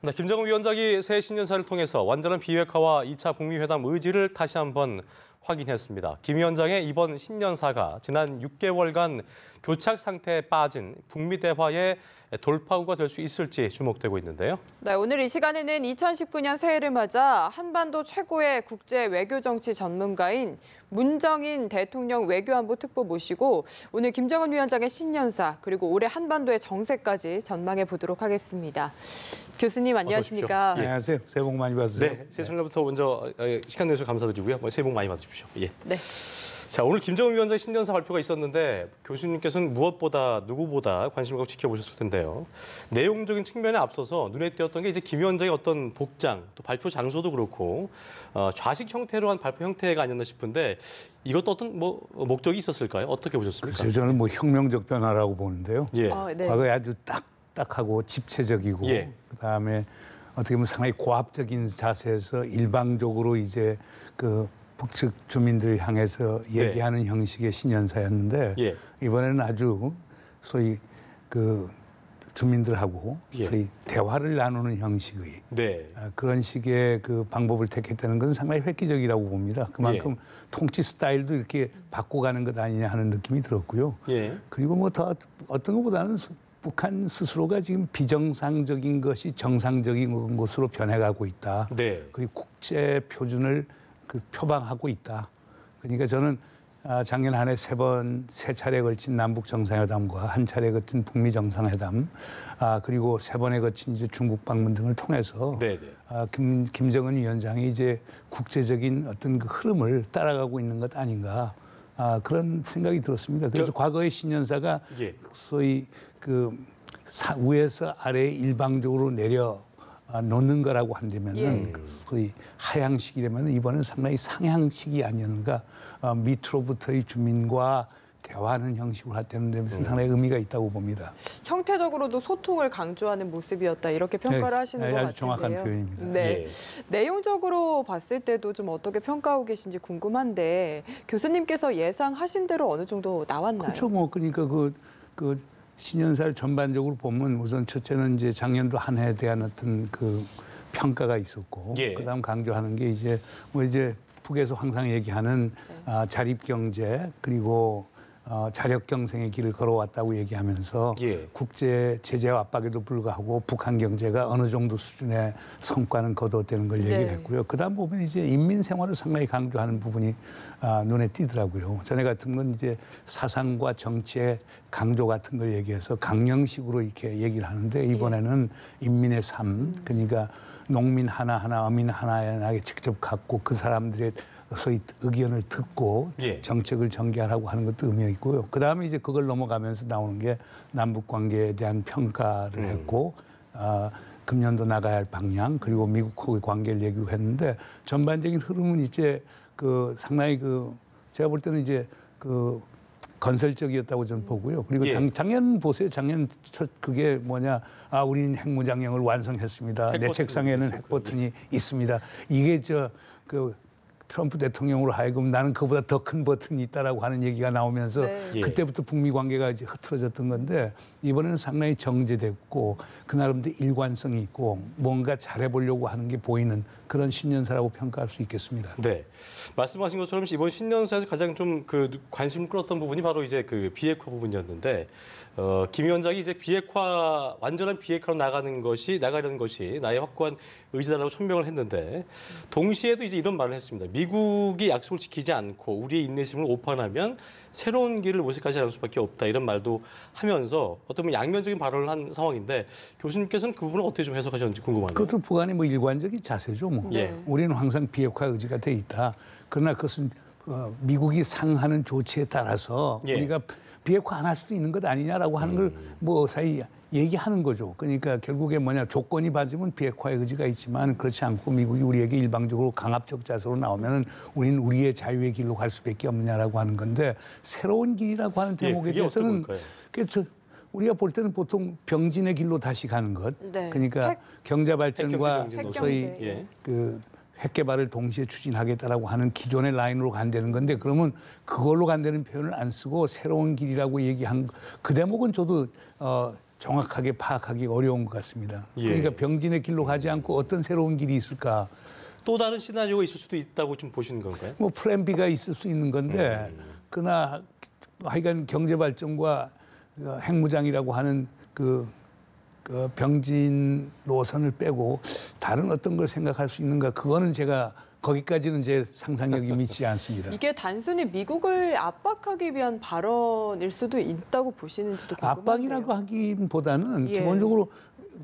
네, 김정은 위원장이 새 신년사를 통해서 완전한 비핵화와 2차 북미 회담 의지를 다시 한번 확인했습니다. 김 위원장의 이번 신년사가 지난 6개월간 교착 상태에 빠진 북미 대화의 돌파구가 될 수 있을지 주목되고 있는데요. 네, 오늘 이 시간에는 2019년 새해를 맞아 한반도 최고의 국제 외교 정치 전문가인 문정인 대통령 외교안보 특보 모시고 오늘 김정은 위원장의 신년사 그리고 올해 한반도의 정세까지 전망해 보도록 하겠습니다. 교수님 안녕하십니까? 예. 안녕하세요. 새해 복 많이 받으세요. 네, 새해부터 먼저 시간 내주셔서 감사드리고요. 새해 복 많이 받으십시오. 예. 네. 자, 오늘 김정은 위원장 신년사 발표가 있었는데 교수님께서는 무엇보다 누구보다 관심을 갖고 지켜보셨을 텐데요. 내용적인 측면에 앞서서 눈에 띄었던 게 이제 김 위원장의 어떤 복장, 또 발표 장소도 그렇고 좌식 형태로 한 발표 형태가 아니었나 싶은데 이것도 어떤 목적이 있었을까요? 어떻게 보셨습니까? 글쎄요, 저는 혁명적 변화라고 보는데요. 예. 네. 과거에 아주 딱딱하고 집체적이고 예. 그다음에 어떻게 보면 상당히 고압적인 자세에서 일방적으로 이제 그 북측 주민들 향해서 얘기하는 형식의 신년사였는데 예. 이번에는 아주 소위 그 주민들하고 예. 소위 대화를 나누는 형식의 네. 그런 식의 그 방법을 택했다는 것은 상당히 획기적이라고 봅니다. 그만큼 통치 스타일도 이렇게 바꿔가는 것 아니냐 하는 느낌이 들었고요. 예. 그리고 더 어떤 것보다는 북한 스스로가 지금 비정상적인 것이 정상적인 것으로 변해가고 있다. 네. 그리고 국제 표준을 표방하고 있다. 그러니까 저는 작년 한 해 세 차례에 걸친 남북 정상회담과 한 차례에 걸친 북미 정상회담, 그리고 세 번에 걸친 이제 중국 방문 등을 통해서 네네. 김정은 위원장이 이제 국제적인 어떤 그 흐름을 따라가고 있는 것 아닌가. 그런 생각이 들었습니다. 그래서 과거의 신년사가 예. 소위 위에서 아래에 일방적으로 내려 놓는 거라고 한다면은 소위 하향식이라면 이번엔 상당히 상향식이 아니었는가. 밑으로부터의 주민과 대화하는 형식으로 했다는 데서 상당히 의미가 있다고 봅니다. 형태적으로도 소통을 강조하는 모습이었다 이렇게 평가를 하시는 것 같은데요. 아주 정확한 표현입니다. 네. 예. 내용적으로 봤을 때도 좀 어떻게 평가하고 계신지 궁금한데 교수님께서 예상하신 대로 어느 정도 나왔나요? 그렇죠. 그러니까 그 신년사를 전반적으로 보면 우선 첫째는 이제 작년도 한 해에 대한 어떤 그 평가가 있었고, 예. 그다음 강조하는 게 이제 북에서 항상 얘기하는 자립 경제 그리고 자력 경생의 길을 걸어왔다고 얘기하면서 예. 국제 제재와 압박에도 불구하고 북한 경제가 어느 정도 수준의 성과는 거뒀다는 걸 얘기를 했고요. 그다음 보면 이제 인민 생활을 상당히 강조하는 부분이 눈에 띄더라고요. 전에 같은 건 이제 사상과 정치의 강조 같은 걸 얘기해서 강령식으로 이렇게 얘기를 하는데 이번에는 인민의 삶, 그러니까 농민 하나하나, 어민 하나하나에 직접 갖고 그 사람들의 소위 의견을 듣고 예. 정책을 전개하라고 하는 것도 의미가 있고요. 그다음에 이제 그걸 넘어가면서 나오는 게 남북 관계에 대한 평가를 했고 금년도 나가야 할 방향 그리고 미국하고의 관계를 얘기를 했는데 전반적인 흐름은 이제 상당히 제가 볼 때는 이제 건설적이었다고 저는 보고요. 그리고 예. 작년 보세요. 작년 그게 뭐냐. 우리는 핵무장형을 완성했습니다. 내 책상에는 핵버튼이 있습니다. 이게 트럼프 대통령으로 하여금 나는 그보다 더 큰 버튼이 있다라고 하는 얘기가 나오면서 네. 그때부터 북미 관계가 이제 흐트러졌던 건데 이번에는 상당히 정제됐고 그 나름대로 일관성이 있고 뭔가 잘해보려고 하는 게 보이는 그런 신년사라고 평가할 수 있겠습니다. 네, 말씀하신 것처럼 이번 신년사에서 가장 좀 관심을 끌었던 부분이 바로 이제 그 비핵화 부분이었는데 김 위원장이 이제 완전한 비핵화로 나가려는 것이 나의 확고한 의지다라고 천명을 했는데 동시에도 이제 이런 말을 했습니다. 미국이 약속을 지키지 않고 우리의 인내심을 오판하면 새로운 길을 모색하지 않을 수밖에 없다 이런 말도 하면서 어떤 양면적인 발언을 한 상황인데 교수님께서는 그 부분을 어떻게 좀 해석하셨는지 궁금하네요. 그것도 북한의 일관적인 자세죠. 예. 우리는 항상 비핵화 의지가 돼 있다. 그러나 그것은 미국이 상하는 조치에 따라서 예. 우리가 비핵화 안 할 수도 있는 것 아니냐라고 하는 걸 사이 얘기하는 거죠. 그러니까 결국에 조건이 받으면 비핵화의 의지가 있지만 그렇지 않고 미국이 우리에게 일방적으로 강압적 자세로 나오면은 우리는 우리의 자유의 길로 갈 수밖에 없느냐라고 하는 건데 새로운 길이라고 하는 대목에 대해서는 우리가 볼 때는 보통 병진의 길로 다시 가는 것. 네. 그러니까 경제 발전과 핵경제. 소위 핵 개발을 동시에 추진하겠다라고 하는 기존의 라인으로 간다는 건데 그러면 그걸로 간다는 표현을 안 쓰고 새로운 길이라고 얘기한 그 대목은 저도 정확하게 파악하기 어려운 것 같습니다. 예. 그러니까 병진의 길로 가지 않고 어떤 새로운 길이 있을까? 또 다른 시나리오가 있을 수도 있다고 좀 보시는 건가요? 뭐 플랜 B가 있을 수 있는 건데 그러나 하여간 경제 발전과 핵무장이라고 하는 그 병진 노선을 빼고 다른 어떤 걸 생각할 수 있는가? 그거는 제가 거기까지는 제 상상력이 미치지 않습니다. 이게 단순히 미국을 압박하기 위한 발언일 수도 있다고 보시는지도 궁금한데요. 압박이라고 하기보다는 예. 기본적으로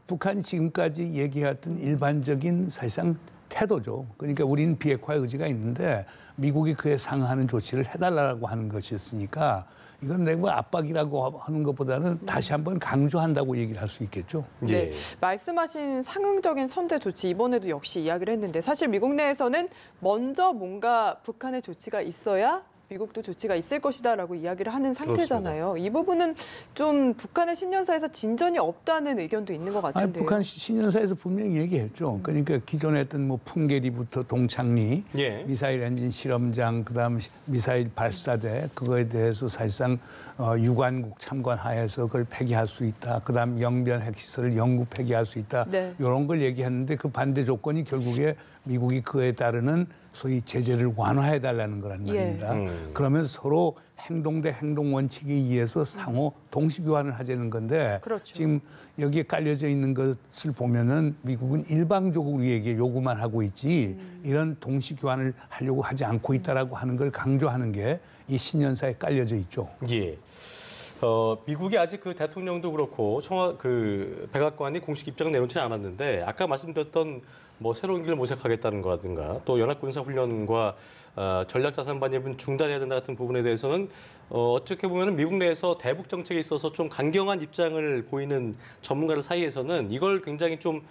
북한이 지금까지 얘기했던 일반적인 사실상 태도죠. 그러니까 우리는 비핵화 의지가 있는데 미국이 그에 상응하는 조치를 해달라고 하는 것이었으니까 이건 내가 뭐 압박이라고 하는 것보다는 다시 한번 강조한다고 얘기를 할 수 있겠죠. 네, 말씀하신 상응적인 선제 조치 이번에도 역시 이야기를 했는데 사실 미국 내에서는 먼저 뭔가 북한의 조치가 있어야 미국도 조치가 있을 것이다라고 이야기를 하는 상태잖아요. 그렇습니다. 이 부분은 좀 북한의 신년사에서 진전이 없다는 의견도 있는 것 같은데요. 북한 신년사에서 분명히 얘기했죠. 그러니까 기존에 했던 뭐 풍계리부터 동창리, 예. 미사일 엔진 실험장, 그다음 미사일 발사대 그거에 대해서 사실상 유관국 참관하에서 그걸 폐기할 수 있다. 그다음 영변 핵시설을 영구 폐기할 수 있다. 네. 이런 걸 얘기했는데 그 반대 조건이 결국에 미국이 그에 따르는 소위 제재를 완화해달라는 거란 말입니다. 예. 그러면 서로 행동 대 행동 원칙에 의해서 상호 동시 교환을 하자는 건데 그렇죠. 지금 여기에 깔려져 있는 것을 보면은 미국은 일방적으로 우리에게 요구만 하고 있지 이런 동시 교환을 하려고 하지 않고 있다라고 하는 걸 강조하는 게 이 신년사에 깔려져 있죠. 예. 미국이 아직 그 대통령도 그렇고 그 백악관이 공식 입장을 내놓지 않았는데 아까 말씀드렸던 뭐 새로운 길을 모색하겠다는 거라든가 또 연합군사훈련과 전략자산 반입은 중단해야 된다 같은 부분에 대해서는 어떻게 보면 미국 내에서 대북 정책에 있어서 좀 강경한 입장을 보이는 전문가들 사이에서는 이걸 굉장히 좀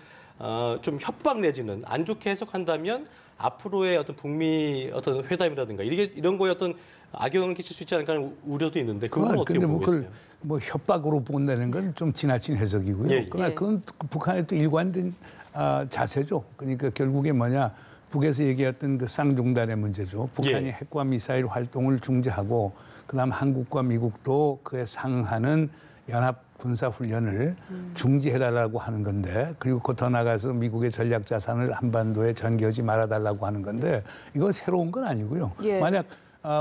협박 내지는 안 좋게 해석한다면 앞으로의 어떤 북미 어떤 회담이라든가 이런 거에 어떤 악영향을 끼칠 수 있지 않을까 하는 우려도 있는데 그건 어떻게 보고 계세요? 뭐 협박으로 본다는 건 좀 지나친 해석이고요. 예, 예. 그러나 그건 북한의 또 일관된 자세죠. 그러니까 결국에 뭐냐 북에서 얘기했던 그 쌍중단의 문제죠. 북한이 예. 핵과 미사일 활동을 중지하고 그다음 한국과 미국도 그에 상응하는 연합 군사 훈련을 중지해달라고 하는 건데 그리고 더 나가서 미국의 전략 자산을 한반도에 전개하지 말아달라고 하는 건데 이건 새로운 건 아니고요. 예. 만약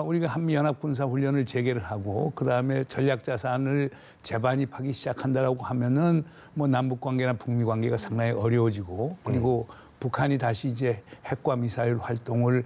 우리가 한미연합 군사훈련을 재개를 하고 그다음에 전략자산을 재반입하기 시작한다라고 하면은 뭐 남북관계나 북미관계가 상당히 어려워지고 그리고 북한이 다시 이제 핵과 미사일 활동을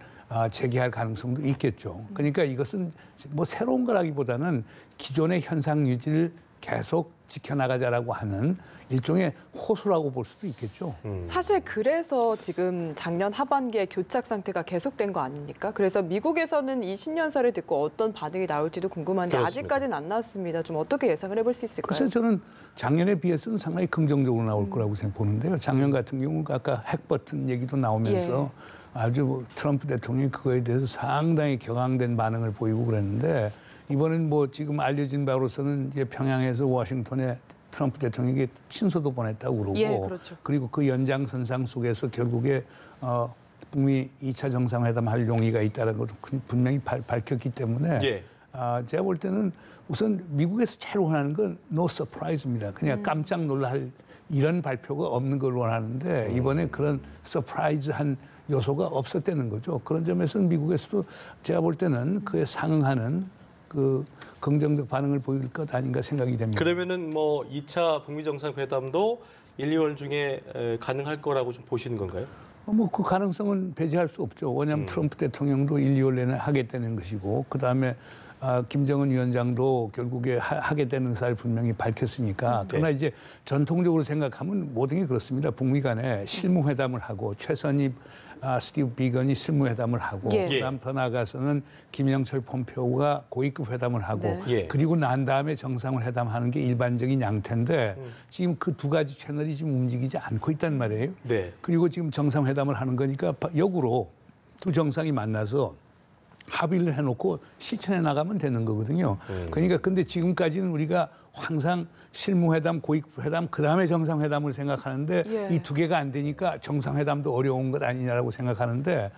재개할 가능성도 있겠죠. 그러니까 이것은 뭐 새로운 거라기보다는 기존의 현상 유지를 계속 지켜나가자라고 하는 일종의 호소라고 볼 수도 있겠죠. 사실 그래서 지금 작년 하반기에 교착 상태가 계속된 거 아닙니까? 그래서 미국에서는 이 신년사를 듣고 어떤 반응이 나올지도 궁금한데 그렇습니다. 아직까지는 안 나왔습니다. 좀 어떻게 예상을 해볼 수 있을까요? 글쎄 저는 작년에 비해서는 상당히 긍정적으로 나올 거라고 보는데요. 작년 같은 경우는 아까 핵 버튼 얘기도 나오면서 아주 트럼프 대통령이 그거에 대해서 상당히 격앙된 반응을 보이고 그랬는데 이번엔 뭐 지금 알려진 바로서는 이제 평양에서 워싱턴에 트럼프 대통령에게 친서도 보냈다고 그러고 예, 그렇죠. 그리고 그 연장선상 속에서 결국에 북미 2차 정상회담 할 용의가 있다는 것도 분명히 밝혔기 때문에 예. 제가 볼 때는 우선 미국에서 제일 원하는 건 no surprise입니다. 그냥 깜짝 놀랄 이런 발표가 없는 걸 원하는데 이번에 그런 서프라이즈한 요소가 없었다는 거죠. 그런 점에서는 미국에서도 제가 볼 때는 그에 상응하는 그 긍정적 반응을 보일 것 아닌가 생각이 됩니다. 그러면은 뭐 2차 북미 정상회담도 1, 2월 중에 가능할 거라고 좀 보시는 건가요? 뭐 그 가능성은 배제할 수 없죠. 왜냐하면 트럼프 대통령도 1, 2월 내내 하겠다는 것이고 그다음에 김정은 위원장도 결국에 하겠다는 의사를 분명히 밝혔으니까 그러나 이제 전통적으로 생각하면 모든 게 그렇습니다. 북미 간에 실무회담을 하고 최선희 스티브 비건이 실무회담을 하고 그다음 더 나아가서는 김영철 폼페오가 고위급 회담을 하고 그리고 난 다음에 정상을 회담하는 게 일반적인 양태인데 지금 그 두 가지 채널이 지금 움직이지 않고 있단 말이에요. 네. 그리고 지금 정상회담을 하는 거니까 역으로 두 정상이 만나서 합의를 해놓고 실천해 나가면 되는 거거든요. 그러니까 근데 지금까지는 우리가 항상 실무회담, 고위급회담, 그다음에 정상회담을 생각하는데 이 두 개가 안 되니까 정상회담도 어려운 것 아니냐라고 생각하는데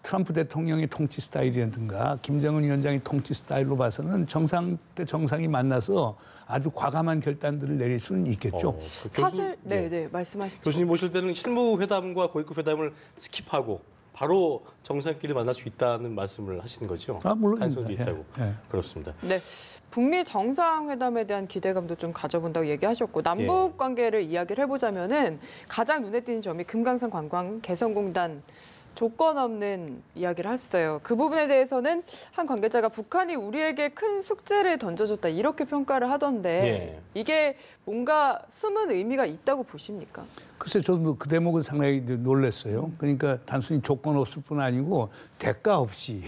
트럼프 대통령의 통치 스타일이라든가 김정은 위원장의 통치 스타일로 봐서는 정상 때 정상이 만나서 아주 과감한 결단들을 내릴 수는 있겠죠. 사실 네, 말씀하시죠. 교수님 모실 때는 실무 회담과 고위급 회담을 스킵하고 바로 정상끼리 만날 수 있다는 말씀을 하시는 거죠? 물론입니다. 가능성도 있다고. 예. 그렇습니다. 네. 북미 정상회담에 대한 기대감도 좀 가져본다고 얘기하셨고 남북 관계를 이야기를 해보자면은 가장 눈에 띄는 점이 금강산 관광 개성공단 조건 없는 이야기를 했어요. 그 부분에 대해서는 한 관계자가 북한이 우리에게 큰 숙제를 던져줬다 이렇게 평가를 하던데 이게 뭔가 숨은 의미가 있다고 보십니까? 글쎄 저도 그 대목은 상당히 놀랐어요. 그러니까 단순히 조건 없을 뿐 아니고 대가 없이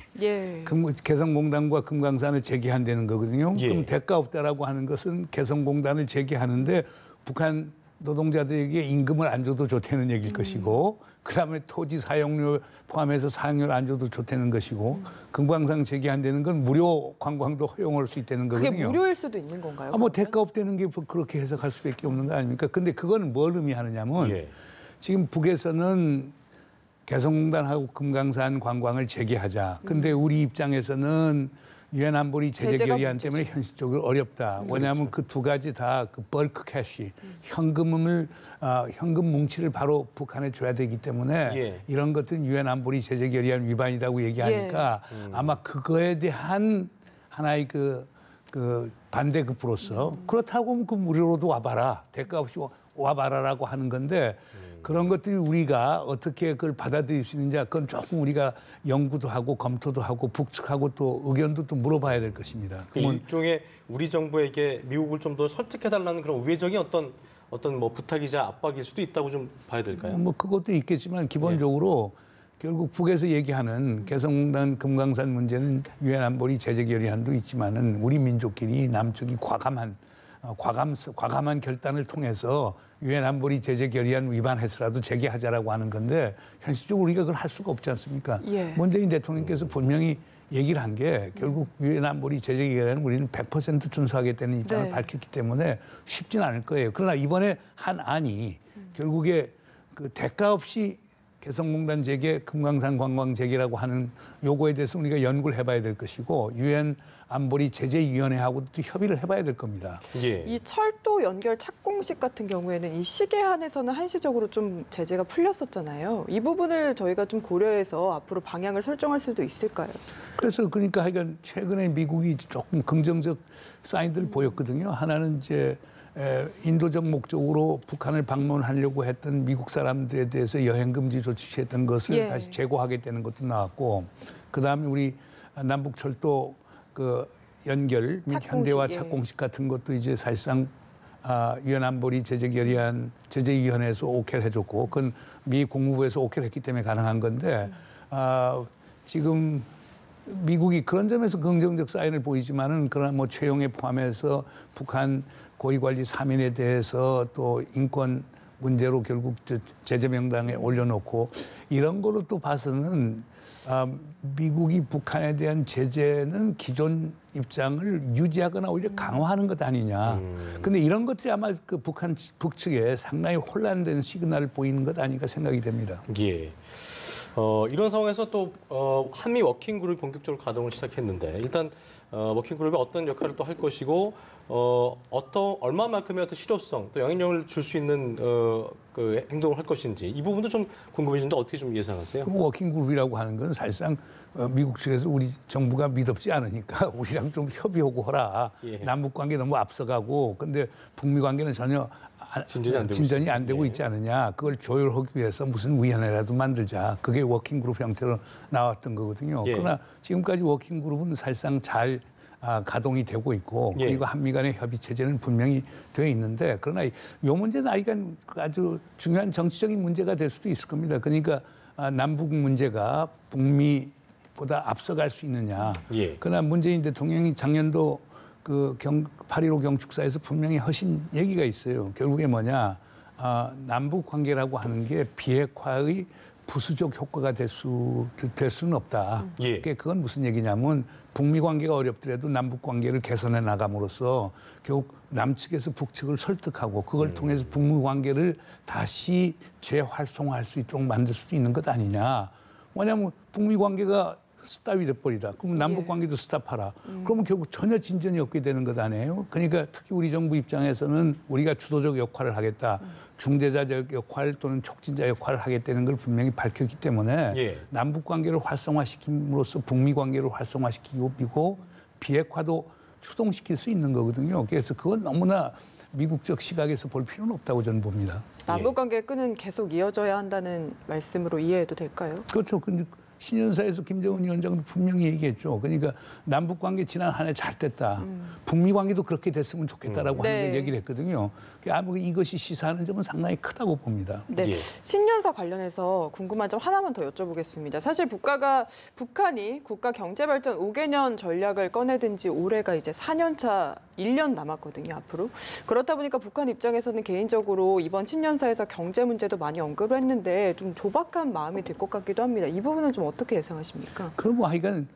개성공단과 금강산을 재개한다는 거거든요. 그럼 대가 없다라고 하는 것은 개성공단을 재개하는데 북한 노동자들에게 임금을 안 줘도 좋다는 얘기일 것이고 그다음에 토지 사용료 포함해서 사용료를 안 줘도 좋다는 것이고 금강산 재개한다는 건 무료 관광도 허용할 수 있다는 거거든요. 그게 무료일 수도 있는 건가요? 뭐 대가 없다는 게 그렇게 해석할 수밖에 없는 거 아닙니까? 근데 그건 뭘 의미하느냐면 지금 북에서는 개성공단하고 금강산 관광을 재개하자. 근데 우리 입장에서는 유엔 안보리 제재 결의안 때문에 현실적으로 어렵다. 왜냐하면 그 두 가지 다 그 벌크 캐시, 현금 뭉치를 바로 북한에 줘야 되기 때문에 이런 것들은 유엔 안보리 제재 결의안 위반이라고 얘기하니까 아마 그거에 대한 하나의 그 반대급부로서 그렇다고 그 무료로도 와봐라. 대가 없이 와봐라라고 하는 건데 그런 것들이 우리가 어떻게 그걸 받아들일 수 있는지 그건 조금 우리가 연구도 하고 검토도 하고 북측하고 또 의견도 또 물어봐야 될 것입니다. 일종의 우리 정부에게 미국을 좀 더 설득해달라는 그런 우회적인 어떤 뭐 부탁이자 압박일 수도 있다고 좀 봐야 될까요? 뭐 그것도 있겠지만 기본적으로 결국 북에서 얘기하는 개성공단 금강산 문제는 유엔 안보리 제재 결의안도 있지만은 우리 민족끼리 남쪽이 과감한 결단을 통해서 유엔 안보리 제재 결의안 위반해서라도 재개하자라고 하는 건데 현실적으로 우리가 그걸 할 수가 없지 않습니까? 문재인 대통령께서 분명히 얘기를 한 게 결국 유엔 안보리 제재 결의안은 우리는 100% 준수하겠다는 입장을 밝혔기 때문에 쉽진 않을 거예요. 그러나 이번에 한 안이 결국에 그 대가 없이 개성공단 재개, 금강산 관광 재개라고 하는 요거에 대해서 우리가 연구를 해봐야 될 것이고 유엔 안보리 제재위원회하고도 또 협의를 해봐야 될 겁니다. 이 철도 연결 착공식 같은 경우에는 이 시기에 한해서는 한시적으로 좀 제재가 풀렸었잖아요. 이 부분을 저희가 좀 고려해서 앞으로 방향을 설정할 수도 있을까요? 그래서 그러니까 하여간 최근에 미국이 조금 긍정적 사인들을 보였거든요. 하나는 이제 인도적 목적으로 북한을 방문하려고 했던 미국 사람들에 대해서 여행금지 조치 취했던 것을 다시 재고하겠다는 것도 나왔고 그다음에 우리 남북철도 그 연결 현대화 착공식 같은 것도 이제 사실상 유엔 안보리 제재 결의안 제재위원회에서 오케이를 해줬고 그건 미 국무부에서 오케이를 했기 때문에 가능한 건데 지금 미국이 그런 점에서 긍정적 사인을 보이지만은 그러나 뭐 최용에 포함해서 북한 고위관리 3인에 대해서 또 인권 문제로 결국 제재 명단에 올려놓고 이런 걸로 또 봐서는 미국이 북한에 대한 제재는 기존 입장을 유지하거나 오히려 강화하는 것 아니냐. 근데 이런 것들이 아마 그 북한 북측에 상당히 혼란된 시그널을 보이는 것 아닌가 생각이 됩니다. 이런 상황에서 또 한미 워킹그룹이 본격적으로 가동을 시작했는데 일단 워킹그룹이 어떤 역할을 또 할 것이고 얼마만큼의 어떤 실효성 또 영향력을 줄 수 있는 그 행동을 할 것인지 이 부분도 좀 궁금해지는데 어떻게 좀 예상하세요? 워킹그룹이라고 하는 건 사실상 미국 측에서 우리 정부가 믿op지 않으니까 우리랑 좀 협의하고 하라. 남북 관계 너무 앞서가고 근데 북미 관계는 전혀 진전이 안 되고 있지 않느냐. 그걸 조율하기 위해서 무슨 위원회라도 만들자. 그게 워킹그룹 형태로 나왔던 거거든요. 그러나 지금까지 워킹그룹은 사실상 잘 가동이 되고 있고 그리고 한미 간의 협의 체제는 분명히 돼 있는데 그러나 이 문제는 아주 중요한 정치적인 문제가 될 수도 있을 겁니다. 그러니까 남북 문제가 북미보다 앞서갈 수 있느냐. 그러나 문재인 대통령이 작년도 그 8.15 경축사에서 분명히 하신 얘기가 있어요. 결국에 뭐냐. 남북 관계라고 하는 게 비핵화의 부수적 효과가 될 수는 없다. 그건 무슨 얘기냐면 북미 관계가 어렵더라도 남북 관계를 개선해 나감으로써 결국 남측에서 북측을 설득하고 그걸 통해서 북미 관계를 다시 재활성화할 수 있도록 만들 수도 있는 것 아니냐. 왜냐하면 북미 관계가 스탑이 돼버리다. 그럼 남북 관계도 스탑하라. 그러면 결국 전혀 진전이 없게 되는 것 아니에요? 그러니까 특히 우리 정부 입장에서는 우리가 주도적 역할을 하겠다. 중재자적 역할 또는 촉진자 역할을 하겠다는 걸 분명히 밝혔기 때문에 예. 남북 관계를 활성화시킴으로써 북미 관계를 활성화시키고 비핵화도 추동시킬 수 있는 거거든요. 그래서 그건 너무나 미국적 시각에서 볼 필요는 없다고 저는 봅니다. 남북관계의 끈은 계속 이어져야 한다는 말씀으로 이해해도 될까요? 그렇죠. 근데 신년사에서 김정은 위원장도 분명히 얘기했죠. 그러니까 남북 관계 지난 한 해 잘 됐다. 북미 관계도 그렇게 됐으면 좋겠다라고 하는 걸 네. 얘기를 했거든요. 아무 이것이 시사하는 점은 상당히 크다고 봅니다. 네, 예. 신년사 관련해서 궁금한 점 하나만 더 여쭤보겠습니다. 사실 북한이 국가 경제발전 5개년 전략을 꺼내든 지 올해가 이제 4년 차 1년 남았거든요, 앞으로. 그렇다 보니까 북한 입장에서는 개인적으로 이번 신년사에서 경제 문제도 많이 언급을 했는데 좀 조박한 마음이 들 것 같기도 합니다. 이 부분은 좀 어떻게 예상하십니까? 그럼 뭐 하여간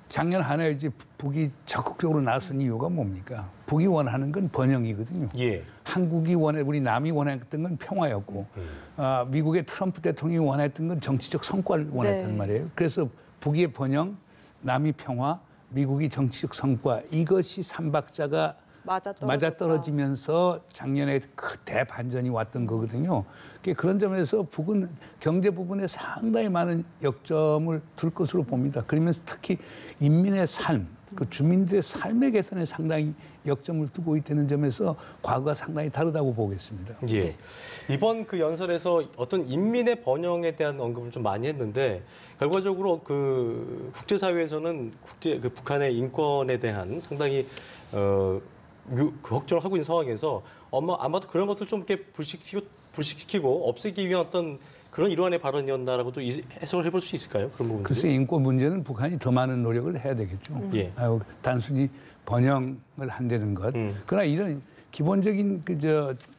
작년 한 해 이제 북이 적극적으로 나선 이유가 뭡니까? 북이 원하는 건 번영이거든요. 예. 한국이 우리 남이 원했던 건 평화였고, 미국의 트럼프 대통령이 원했던 건 정치적 성과를 원했단 네. 말이에요. 그래서 북의 번영, 남이 평화, 미국이 정치적 성과 이것이 삼박자가 맞아떨어지면서 작년에 그 대반전이 왔던 거거든요. 그런 점에서 북은 경제 부분에 상당히 많은 역점을 둘 것으로 봅니다. 그러면서 특히 인민의 삶, 그 주민들의 삶의 개선에 상당히 역점을 두고 있다는 점에서 과거가 상당히 다르다고 보겠습니다. 예. 네. 이번 그 연설에서 어떤 인민의 번영에 대한 언급을 좀 많이 했는데 결과적으로 그 국제사회에서는 북한의 인권에 대한 상당히 걱정을 하고 있는 상황에서 아마도 그런 것들 좀 이렇게 불식시키고 없애기 위한 어떤 그런 일환의 발언이었나라고도 해석을 해볼 수 있을까요? 그런 부분들. 글쎄 인권 문제는 북한이 더 많은 노력을 해야 되겠죠. 예. 단순히 번영을 한다는 것. 그러나 이런 기본적인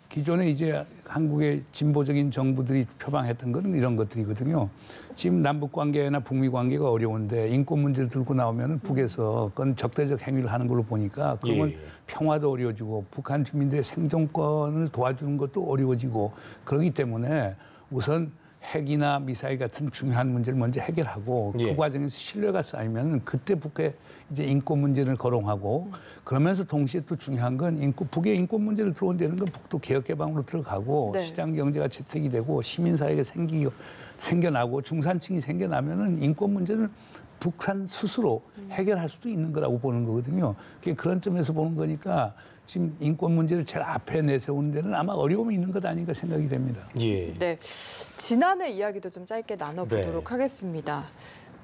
기존에 이제 한국의 진보적인 정부들이 표방했던 것은 이런 것들이거든요. 지금 남북 관계나 북미 관계가 어려운데 인권 문제를 들고 나오면 북에서 그건 적대적 행위를 하는 걸로 보니까 그러면 예. 평화도 어려워지고 북한 주민들의 생존권을 도와주는 것도 어려워지고 그렇기 때문에 우선 핵이나 미사일 같은 중요한 문제를 먼저 해결하고 예. 그 과정에서 신뢰가 쌓이면 그때 북의 이제 인권 문제를 거론하고 그러면서 동시에 또 중요한 건 북의 인권 문제를 들어온다는 건 북도 개혁 개방으로 들어가고 네. 시장 경제가 채택이 되고 시민 사회가 생겨나고 중산층이 생겨나면은 인권 문제는 북한 스스로 해결할 수도 있는 거라고 보는 거거든요. 그런 점에서 보는 거니까 지금 인권 문제를 제일 앞에 내세우는 데는 아마 어려움이 있는 것 아닌가 생각이 됩니다. 예. 네, 지난해 이야기도 좀 짧게 나눠보도록 네. 하겠습니다.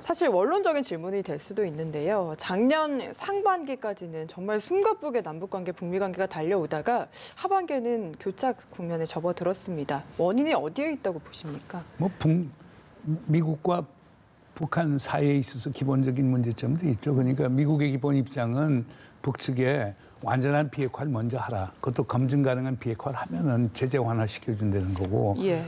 사실 원론적인 질문이 될 수도 있는데요. 작년 상반기까지는 정말 숨가쁘게 남북관계, 북미관계가 달려오다가 하반기에는 교착 국면에 접어들었습니다. 원인이 어디에 있다고 보십니까? 미국과 북한 사이에 있어서 기본적인 문제점도 있죠. 그러니까 미국의 기본 입장은 북측에 완전한 비핵화를 먼저 하라. 그것도 검증 가능한 비핵화를 하면은 제재 완화시켜준다는 거고. 예.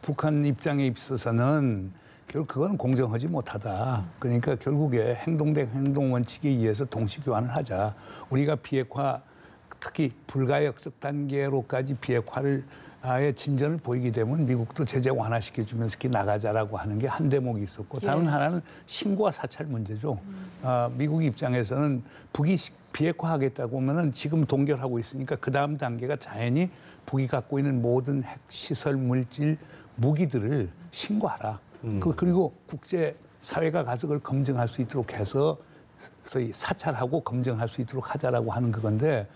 북한 입장에 있어서는 결국 그건 공정하지 못하다. 그러니까 결국에 행동 대 행동 원칙에 의해서 동시 교환을 하자. 우리가 비핵화 특히 불가역적 단계로까지 비핵화를 아예 진전을 보이게 되면 미국도 제재 완화시켜주면서 이렇게 나가자라고 하는 게 한 대목이 있었고 다른 하나는 신고와 사찰 문제죠. 미국 입장에서는 북이 비핵화하겠다고 하면은 지금 동결하고 있으니까 그 다음 단계가 자연히 북이 갖고 있는 모든 핵 시설, 물질, 무기들을 신고하라. 그리고 국제 사회가 가서 그걸 검증할 수 있도록 해서 소위 사찰하고 검증할 수 있도록 하자라고 하는 그건데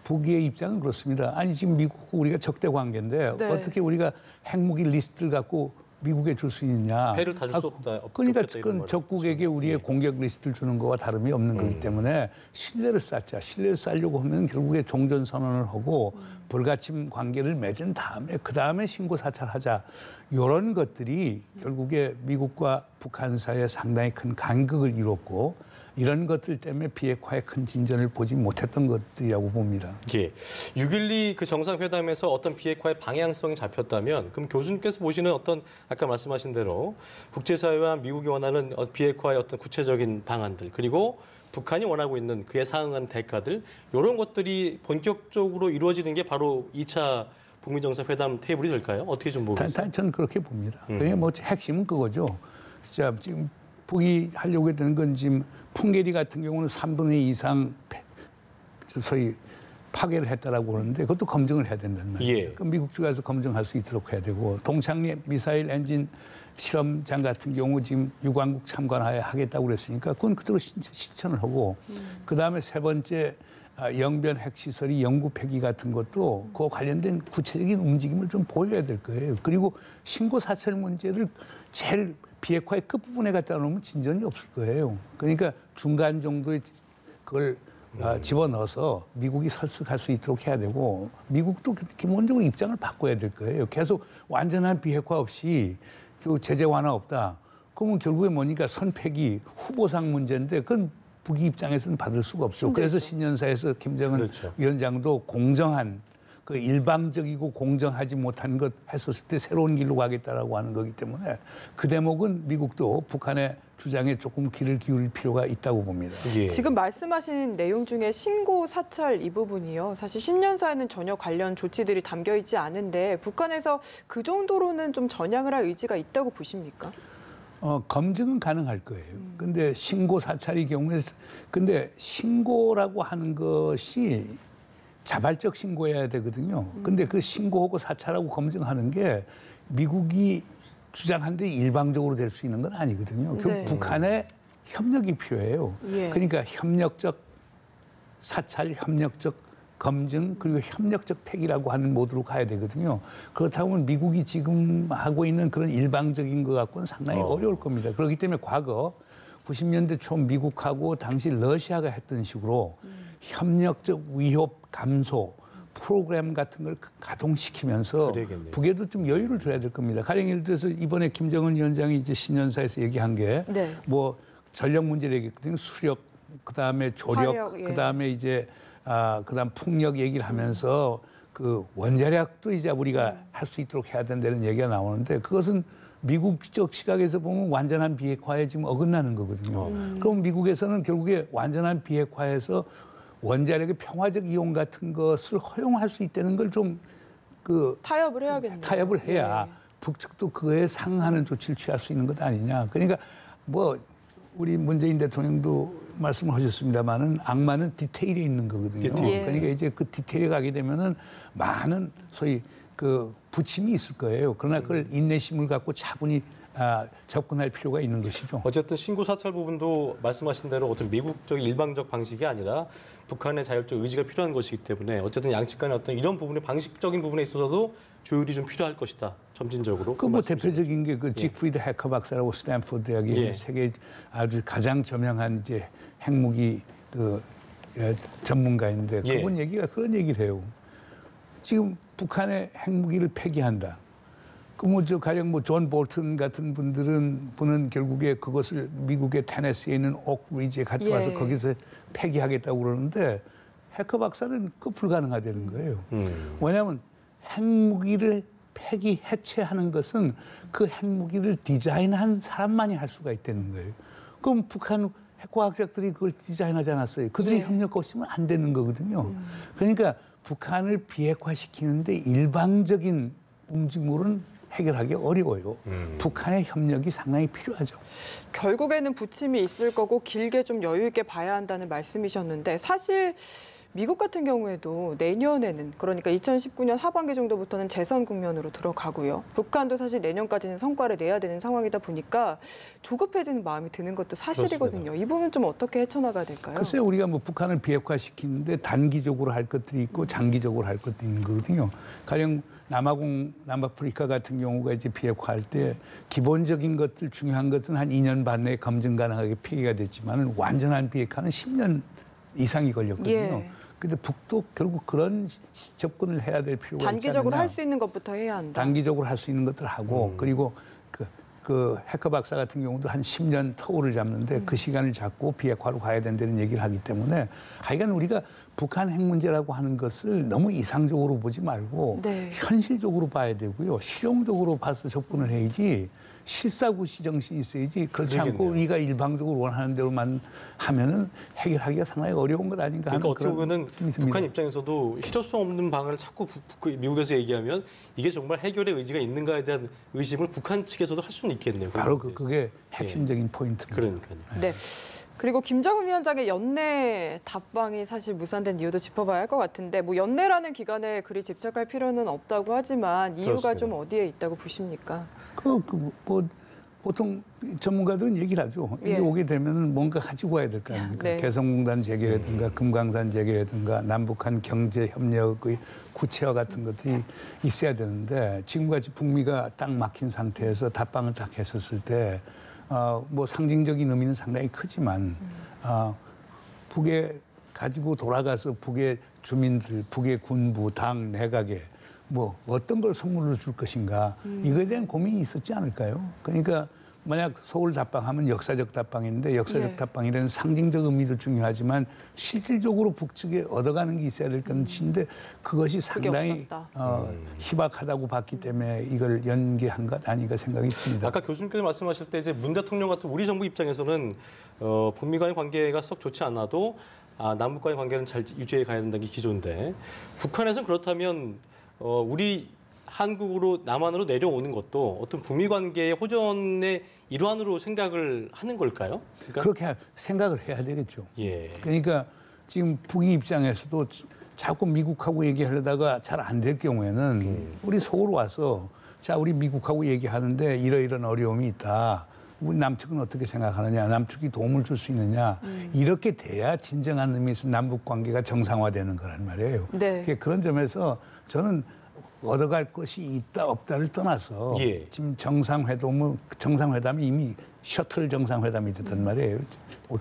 북의 입장은 그렇습니다. 아니 지금 미국과 우리가 적대 관계인데 네. 어떻게 우리가 핵무기 리스트를 갖고 미국에 줄 수 있냐? 패를 다 줄 수 없다. 그러니까 없겠다, 이런 그건 적국에게 우리의 예. 공격 리스트를 주는 거와 다름이 없는 거기 때문에 신뢰를 쌓자. 신뢰를 쌓으려고 하면 결국에 종전 선언을 하고 불가침 관계를 맺은 다음에 그 다음에 신고 사찰하자. 이런 것들이 결국에 미국과 북한 사이에 상당히 큰 간극을 이뤘고 이런 것들 때문에 비핵화에 큰 진전을 보지 못했던 것들이라고 봅니다. 예. 6.12 그 정상회담에서 어떤 비핵화의 방향성이 잡혔다면 그럼 교수님께서 보시는 어떤 아까 말씀하신 대로 국제사회와 미국이 원하는 비핵화의 어떤 구체적인 방안들 그리고 북한이 원하고 있는 그에 상응한 대가들 이런 것들이 본격적으로 이루어지는 게 바로 2차 북미 정상회담 테이블이 될까요? 어떻게 좀 보고 계세요? 저는 그렇게 봅니다. 그러니까 뭐 핵심은 그거죠. 진짜 지금 북이 하려고 했던 건 지금 풍계리 같은 경우는 3분의 2 이상 소위 파괴를 했다라고 그러는데 그것도 검증을 해야 된다는 말이에요. 예. 그럼 미국 쪽에서 검증할 수 있도록 해야 되고 동창리 미사일 엔진 실험장 같은 경우 지금 유관국 참관하에 하겠다고 그랬으니까 그건 그대로 실천을 하고 그다음에 세 번째 영변 핵시설이 영구 폐기 같은 것도 그 관련된 구체적인 움직임을 좀 보여야 될 거예요. 그리고 신고 사찰 문제를 제일 비핵화의 끝부분에 갖다 놓으면 진전이 없을 거예요. 그러니까 중간 정도의 그걸 집어넣어서 미국이 설득할 수 있도록 해야 되고 미국도 기본적으로 입장을 바꿔야 될 거예요. 계속 완전한 비핵화 없이 제재 완화 없다. 그러면 결국에 뭐니까 선패기 후보상 문제인데 그건 북이 입장에서는 받을 수가 없죠. 그래서 신년사에서 김정은 그렇죠. 위원장도 공정한 그 일방적이고 공정하지 못한 것 했었을 때 새로운 길로 가겠다라고 하는 거기 때문에 그 대목은 미국도 북한의 주장에 조금 귀를 기울일 필요가 있다고 봅니다. 예. 지금 말씀하신 내용 중에 신고 사찰 이 부분이요. 사실 신년사에는 전혀 관련 조치들이 담겨 있지 않은데 북한에서 그 정도로는 좀 전향을 할 의지가 있다고 보십니까? 검증은 가능할 거예요. 근데 신고 사찰의 경우에 근데 신고라고 하는 것이 자발적 신고해야 되거든요. 근데 그 신고하고 사찰하고 검증하는 게 미국이 주장한 데 일방적으로 될 수 있는 건 아니거든요. 결국 네. 북한의 협력이 필요해요. 예. 그러니까 협력적 사찰, 협력적 검증 그리고 협력적 폐기라고 하는 모드로 가야 되거든요. 그렇다면 미국이 지금 하고 있는 그런 일방적인 것 갖고는 상당히 어려울 겁니다. 그렇기 때문에 과거 90년대 초 미국하고 당시 러시아가 했던 식으로 협력적 위협 감소 프로그램 같은 걸 가동시키면서 그러겠네요. 북에도 좀 여유를 줘야 될 겁니다. 가령 예를 들어서 이번에 김정은 위원장이 이제 신년사에서 얘기한 게 네. 뭐 전력 문제를 얘기했거든요. 수력, 그다음에 조력, 화력, 예. 그다음에 이제 그다음 풍력 얘기를 하면서 그 원자력도 이제 우리가 할 수 있도록 해야 된다는 얘기가 나오는데 그것은 미국적 시각에서 보면 완전한 비핵화에 지금 어긋나는 거거든요. 그럼 미국에서는 결국에 완전한 비핵화에서 원자력의 평화적 이용 같은 것을 허용할 수 있다는 걸 좀 타협을 해야겠네요. 타협을 해야 네. 북측도 그에 상응하는 조치를 취할 수 있는 것 아니냐. 그러니까 뭐 우리 문재인 대통령도 말씀을 하셨습니다만은 악마는 디테일에 있는 거거든요. 예. 그러니까 이제 그 디테일에 가게 되면은 많은 소위 그 부침이 있을 거예요. 그러나 그걸 인내심을 갖고 차분히 접근할 필요가 있는 것이죠. 어쨌든 신고 사찰 부분도 말씀하신 대로 어떤 미국적 일방적 방식이 아니라 북한의 자율적 의지가 필요한 것이기 때문에 어쨌든 양측 간의 어떤 이런 부분의 방식적인 부분에 있어서도 조율이 좀 필요할 것이다. 점진적으로. 그 뭐 대표적인 게 그 직프리드 해커 박사라고 스탠포드 대학의 예. 세계 아주 가장 저명한 이제 핵무기 전문가인데 예. 그분 얘기가 그런 얘기를 해요. 지금 북한의 핵무기를 폐기한다. 그 뭐 저 가령 뭐 존 볼튼 같은 분은 결국에 그것을 미국의 테네시에 있는 옥 리지에 갖다 와서 예. 거기서 폐기하겠다고 그러는데 해커 박사는 그 불가능하다는 거예요. 왜냐하면 핵무기를 폐기 해체하는 것은 그 핵무기를 디자인한 사람만이 할 수가 있다는 거예요. 그럼 북한 핵과학자들이 그걸 디자인하지 않았어요. 그들이 예. 협력 없으면 안 되는 거거든요. 그러니까 북한을 비핵화시키는데 일방적인 움직임으로는 해결하기 어려워요. 북한의 협력이 상당히 필요하죠. 결국에는 부침이 있을 거고 길게 좀 여유 있게 봐야 한다는 말씀이셨는데 사실 미국 같은 경우에도 내년에는 그러니까 2019년 하반기 정도부터는 재선 국면으로 들어가고요. 북한도 사실 내년까지는 성과를 내야 되는 상황이다 보니까 조급해지는 마음이 드는 것도 사실이거든요. 그렇습니다. 이 부분 좀 어떻게 헤쳐나가야 될까요? 글쎄 우리가 뭐 북한을 비핵화시키는데 단기적으로 할 것들이 있고 장기적으로 할 것도 있는 거거든요. 가령 남아프리카 같은 경우가 이제 비핵화할 때 기본적인 것들 중요한 것은 한 2년 반 내에 검증 가능하게 폐기가 됐지만 완전한 비핵화는 10년 이상이 걸렸거든요. 예. 근데 북도 결국 그런 접근을 해야 될 필요가 있지 않느냐. 단기적으로 할 수 있는 것부터 해야 한다. 단기적으로 할 수 있는 것들 하고 그리고 그 해커 박사 같은 경우도 한 10년 터울을 잡는데 그 시간을 잡고 비핵화로 가야 된다는 얘기를 하기 때문에 하여간 우리가 북한 핵 문제라고 하는 것을 너무 이상적으로 보지 말고 네. 현실적으로 봐야 되고요. 실용적으로 봐서 접근을 해야지 실사구시 정신이 있어야지 그렇지 않고 그러겠네요. 우리가 일방적으로 원하는 대로만 하면은 해결하기가 상당히 어려운 것 아닌가 하는 그러니까 어떻게 그런 보면은 느낌이 듭니다. 북한 입장에서도 실효성 없는 방안을 자꾸 미국에서 얘기하면 이게 정말 해결의 의지가 있는가에 대한 의심을 북한 측에서도 할 수는 있겠네요. 바로 그게 핵심적인 포인트입니다. 그러니까요. 네. 그리고 김정은 위원장의 연내 답방이 사실 무산된 이유도 짚어봐야 할 것 같은데 뭐 연내라는 기간에 그리 집착할 필요는 없다고 하지만 이유가 그렇습니다. 좀 어디에 있다고 보십니까? 뭐 보통 전문가들은 얘기를 하죠. 예. 이게 오게 되면은 뭔가 가지고 와야 될 거 아닙니까? 네. 개성공단 재개라든가 금강산 재개라든가 남북한 경제 협력의 구체화 같은 것들이 있어야 되는데 지금같이 북미가 딱 막힌 상태에서 답방을 딱 했었을 때 뭐 상징적인 의미는 상당히 크지만 북에 가지고 돌아가서 북의 주민들, 북의 군부, 당, 내각에 뭐 어떤 걸 선물로 줄 것인가 이거에 대한 고민이 있었지 않을까요? 그러니까 만약 서울 답방하면 역사적 답방인데 역사적 예. 답방이라는 상징적 의미도 중요하지만 실질적으로 북측에 얻어가는 게 있어야 될 것인데 그것이 그게 상당히 없었다. 희박하다고 봤기 때문에 이걸 연기한 것 아닌가 생각이 듭니다. 아까 교수님께서 말씀하실 때 이제 문 대통령 같은 우리 정부 입장에서는 북미 간의 관계가 썩 좋지 않아도 남북 간의 관계는 잘 유지해 가야 된다는 게 기조인데 북한에서는 그렇다면 우리 한국으로 남한으로 내려오는 것도 어떤 북미 관계의 호전의 일환으로 생각을 하는 걸까요? 그러니까 그렇게 생각을 해야 되겠죠. 예. 그러니까 지금 북이 입장에서도 자꾸 미국하고 얘기하려다가 잘 안 될 경우에는 우리 서울 와서 자 우리 미국하고 얘기하는데 이러이런 어려움이 있다. 우리 남측은 어떻게 생각하느냐, 남측이 도움을 줄 수 있느냐 이렇게 돼야 진정한 의미에서 남북 관계가 정상화되는 거란 말이에요. 네. 그런 점에서 저는 얻어갈 것이 있다 없다를 떠나서 예. 지금 정상회담이 이미 셔틀 정상회담이 됐단 말이에요.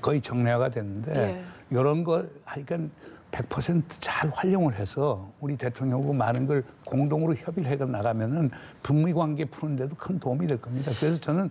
거의 정례화가 됐는데 이런 걸 하여간 100% 활용을 해서 우리 대통령하고 많은 걸 공동으로 협의를 해 나가면은 북미 관계 푸는 데도 큰 도움이 될 겁니다. 그래서 저는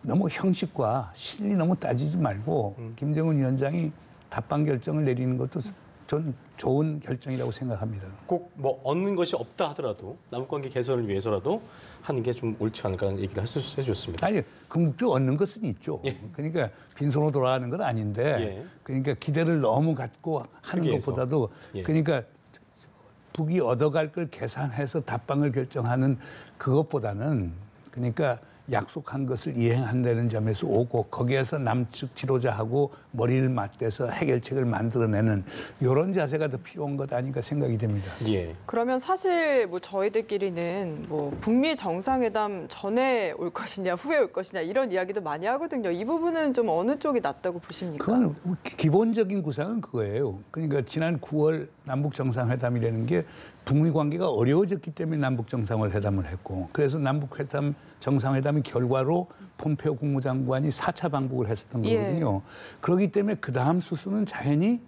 너무 형식과 실리 너무 따지지 말고 김정은 위원장이 답방 결정을 내리는 것도 전 좋은 결정이라고 생각합니다. 꼭 뭐 얻는 것이 없다 하더라도 남북 관계 개선을 위해서라도 하는 게 좀 옳지 않을까라는 얘기를 해주셨습니다. 아니, 궁극적으로 얻는 것은 있죠. 예. 그러니까 빈손으로 돌아가는 건 아닌데, 예. 그러니까 기대를 너무 갖고 하는 크게 해서. 것보다도, 예. 그러니까 북이 얻어갈 걸 계산해서 답방을 결정하는 그것보다는, 그러니까 약속한 것을 이행한다는 점에서 오고 거기에서 남측 지도자하고 머리를 맞대서 해결책을 만들어내는 이런 자세가 더 필요한 것 아닌가 생각이 됩니다. 예. 그러면 사실 뭐 저희들끼리는 뭐 북미 정상회담 전에 올 것이냐 후에 올 것이냐 이런 이야기도 많이 하거든요. 이 부분은 좀 어느 쪽이 낫다고 보십니까? 그건 기본적인 구상은 그거예요. 그러니까 지난 9월 남북 정상회담이라는 게 북미 관계가 어려워졌기 때문에 남북 정상회담을 했고, 그래서 남북 정상회담의 결과로 폼페오 국무장관이 4차 방북을 했었던 거거든요. 그렇기 때문에 그 다음 수순은 자연히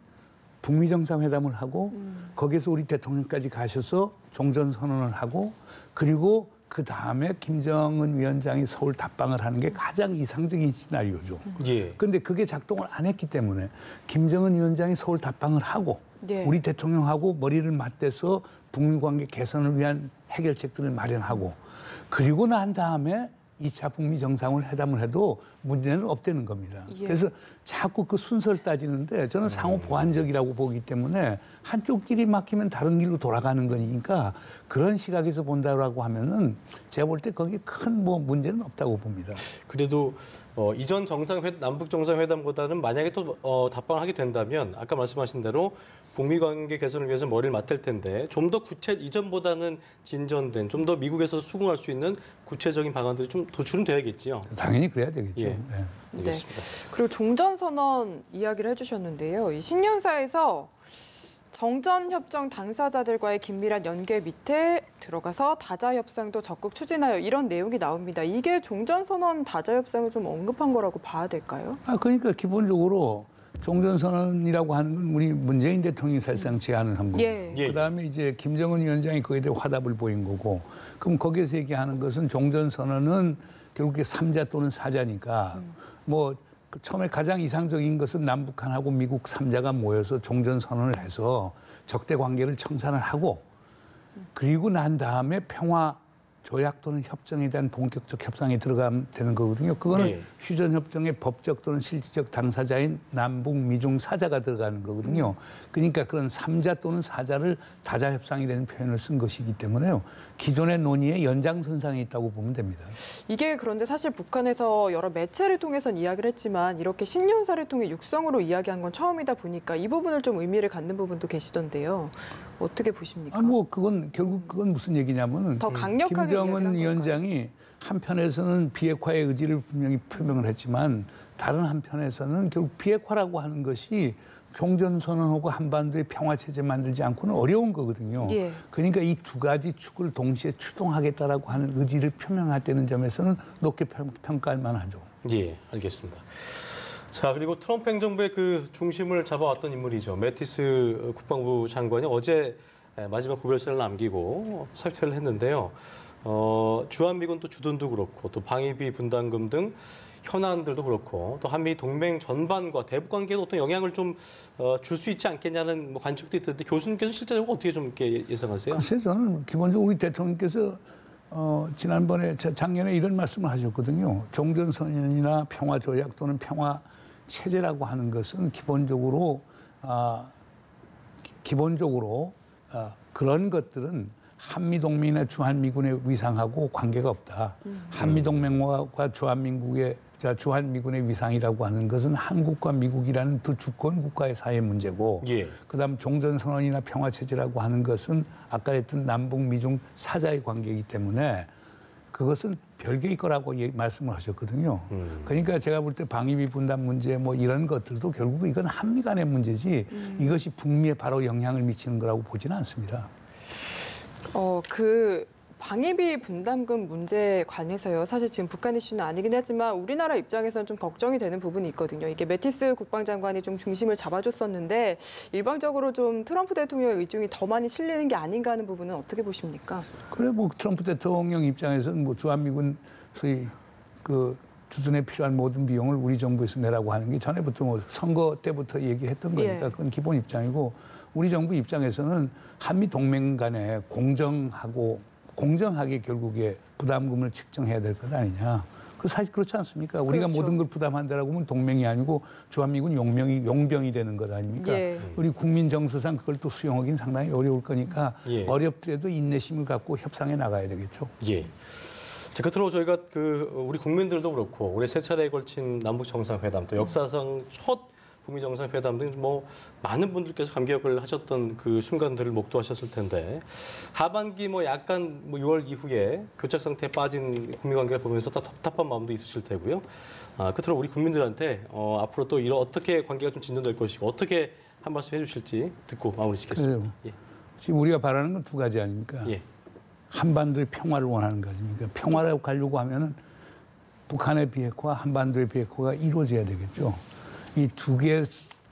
북미 정상회담을 하고 거기서 우리 대통령까지 가셔서 종전선언을 하고, 그리고 그 다음에 김정은 위원장이 서울 답방을 하는 게 가장 이상적인 시나리오죠. 예. 그런데 그게 작동을 안 했기 때문에 김정은 위원장이 서울 답방을 하고 예. 우리 대통령하고 머리를 맞대서 북미 관계 개선을 위한 해결책들을 마련하고, 그리고 난 다음에 2차 북미 정상회담을 해도 문제는 없다는 겁니다. 예. 그래서 자꾸 그 순서를 따지는데 저는 상호 보완적이라고 보기 때문에 한쪽 길이 막히면 다른 길로 돌아가는 거니까 그런 시각에서 본다고 하면은 제가 볼 때 거기에 큰 뭐 문제는 없다고 봅니다. 그래도 이전 남북 정상회담보다는 만약에 또 답방을 하게 된다면 아까 말씀하신 대로 북미 관계 개선을 위해서 머리를 맞댈 텐데 좀 더 이전보다는 진전된 좀 더 미국에서 수긍할 수 있는 구체적인 방안들이 좀 도출은 돼야겠지요. 당연히 그래야 되겠죠. 예. 네. 알겠습니다. 그리고 종전선언 이야기를 해주셨는데요. 이 신년사에서 정전협정 당사자들과의 긴밀한 연계 밑에 들어가서 다자협상도 적극 추진하여 이런 내용이 나옵니다. 이게 종전선언 다자협상을 좀 언급한 거라고 봐야 될까요? 그러니까 기본적으로 종전선언이라고 하는 건 우리 문재인 대통령이 사실상 제안을 한 거고, 예. 예. 그다음에 이제 김정은 위원장이 거기에 대해 화답을 보인 거고, 그럼 거기에서 얘기하는 것은 종전선언은 결국에 3자 또는 4자니까 뭐 처음에 가장 이상적인 것은 남북한하고 미국 3자가 모여서 종전선언을 해서 적대 관계를 청산을 하고 그리고 난 다음에 평화 조약 또는 협정에 대한 본격적 협상에 들어가면 되는 거거든요. 그거는 예. 휴전협정의 법적 또는 실질적 당사자인 남북 미중 사자가 들어가는 거거든요. 그러니까 그런 3자 또는 4자를 다자협상이라는 표현을 쓴 것이기 때문에요. 기존의 논의의 연장선상에 있다고 보면 됩니다. 이게 그런데 사실 북한에서 여러 매체를 통해서는 이야기를 했지만 이렇게 신년사를 통해 육성으로 이야기한 건 처음이다 보니까 이 부분을 좀 의미를 갖는 부분도 계시던데요. 어떻게 보십니까? 뭐 그건 결국 그건 무슨 얘기냐면은 더 강력하게 김정은 이야기를 한 위원장이 한편에서는 비핵화의 의지를 분명히 표명을 했지만 다른 한편에서는 결국 비핵화라고 하는 것이 종전선언하고 한반도의 평화체제 만들지 않고는 어려운 거거든요. 예. 그러니까 이 두 가지 축을 동시에 추동하겠다라고 하는 의지를 표명했다는 점에서는 높게 평가할 만하죠. 예, 알겠습니다. 자, 그리고 트럼프 행정부의 그 중심을 잡아왔던 인물이죠. 매티스 국방부 장관이 어제 마지막 고별사를 남기고 사퇴를 했는데요. 주한미군 또 주둔도 그렇고 또 방위비 분담금 등 현안들도 그렇고 또 한미 동맹 전반과 대북 관계에 어떤 영향을 좀 줄 수 있지 않겠냐는 뭐 관측도 있던데 교수님께서 실제적으로 어떻게 좀 이렇게 예상하세요? 글쎄 저는 기본적으로 우리 대통령께서 지난번에 작년에 이런 말씀을 하셨거든요. 종전선언이나 평화조약 또는 평화체제라고 하는 것은 기본적으로 그런 것들은 한미동맹이나 주한미군의 위상하고 관계가 없다. 한미동맹과 주한미군의 위상이라고 하는 것은 한국과 미국이라는 두 주권 국가의 사이의 문제고 예. 그다음 종전선언이나 평화체제라고 하는 것은 아까 했던 남북미중 사자의 관계이기 때문에 그것은 별개의 거라고 말씀을 하셨거든요. 그러니까 제가 볼 때 방위비 분담 문제 뭐 이런 것들도 결국 이건 한미 간의 문제지 이것이 북미에 바로 영향을 미치는 거라고 보지는 않습니다. 그 방위비 분담금 문제에 관해서요. 사실 지금 북한 이슈는 아니긴 하지만 우리나라 입장에서는 좀 걱정이 되는 부분이 있거든요. 이게 매티스 국방장관이 좀 중심을 잡아줬었는데 일방적으로 좀 트럼프 대통령의 의중이 더 많이 실리는 게 아닌가 하는 부분은 어떻게 보십니까? 그래 뭐 트럼프 대통령 입장에서는 뭐 주한미군 소위 그 주둔에 필요한 모든 비용을 우리 정부에서 내라고 하는 게 전에부터 뭐 선거 때부터 얘기했던 거니까 예. 그건 기본 입장이고 우리 정부 입장에서는 한미 동맹 간에 공정하게 결국에 부담금을 측정해야 될 것 아니냐. 그 사실 그렇지 않습니까? 우리가 그렇죠. 모든 걸 부담한다라고 하면 동맹이 아니고 주한미군 용병이 되는 것 아닙니까? 예. 우리 국민 정서상 그걸 또 수용하기는 상당히 어려울 거니까 예. 어렵더라도 인내심을 갖고 협상해 나가야 되겠죠. 예. 자, 끝으로 저희가 우리 국민들도 그렇고 올해 세 차례에 걸친 남북 정상회담 또 역사상 첫 북미 정상회담 등 뭐 많은 분들께서 감격을 하셨던 그 순간들을 목도하셨을 텐데 하반기 뭐 약간 뭐 6월 이후에 교착 상태에 빠진 국미 관계를 보면서 또 답답한 마음도 있으실 테고요. 끝으로 우리 국민들한테 앞으로 또 이런 어떻게 관계가 좀 진전될 것이고 어떻게 한 말씀 해주실지 듣고 마무리 짓겠습니다. 예. 지금 우리가 바라는 건 두 가지 아닙니까? 예. 한반도의 평화를 원하는 거 아닙니까? 평화를 가려고 하면은 북한의 비핵화, 한반도의 비핵화가 이루어져야 되겠죠. 이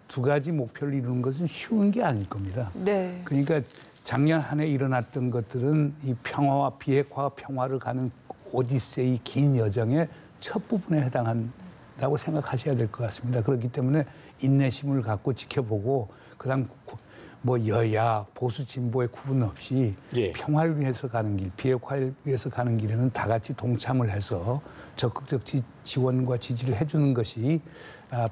두 가지 목표를 이루는 것은 쉬운 게 아닐 겁니다. 네. 그러니까 작년 한 해 일어났던 것들은 이 평화와 비핵화와 평화를 가는 오디세이 긴 여정의 첫 부분에 해당한다고 생각하셔야 될 것 같습니다. 그렇기 때문에 인내심을 갖고 지켜보고 그다음 뭐 여야 보수 진보의 구분 없이 예. 평화를 위해서 가는 길, 비핵화를 위해서 가는 길에는 다 같이 동참을 해서 적극적 지원과 지지를 해주는 것이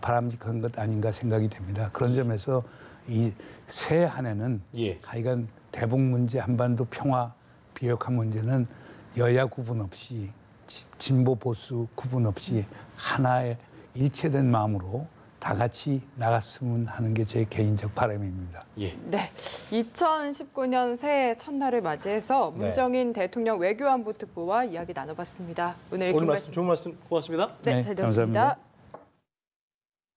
바람직한 것 아닌가 생각이 됩니다. 그런 점에서 이 새 한 해는 예. 하여간 대북 문제, 한반도 평화, 비핵화 문제는 여야 구분 없이 진보 보수 구분 없이 하나의 일체된 마음으로 다 같이 나갔으면 하는 게 제 개인적 바람입니다. 예. 네, 2019년 새해 첫날을 맞이해서 네. 문정인 대통령 외교안보 특보와 이야기 나눠봤습니다. 오늘 오늘 말씀 좋은 말씀 고맙습니다. 네, 네, 잘 들었습니다. 감사합니다.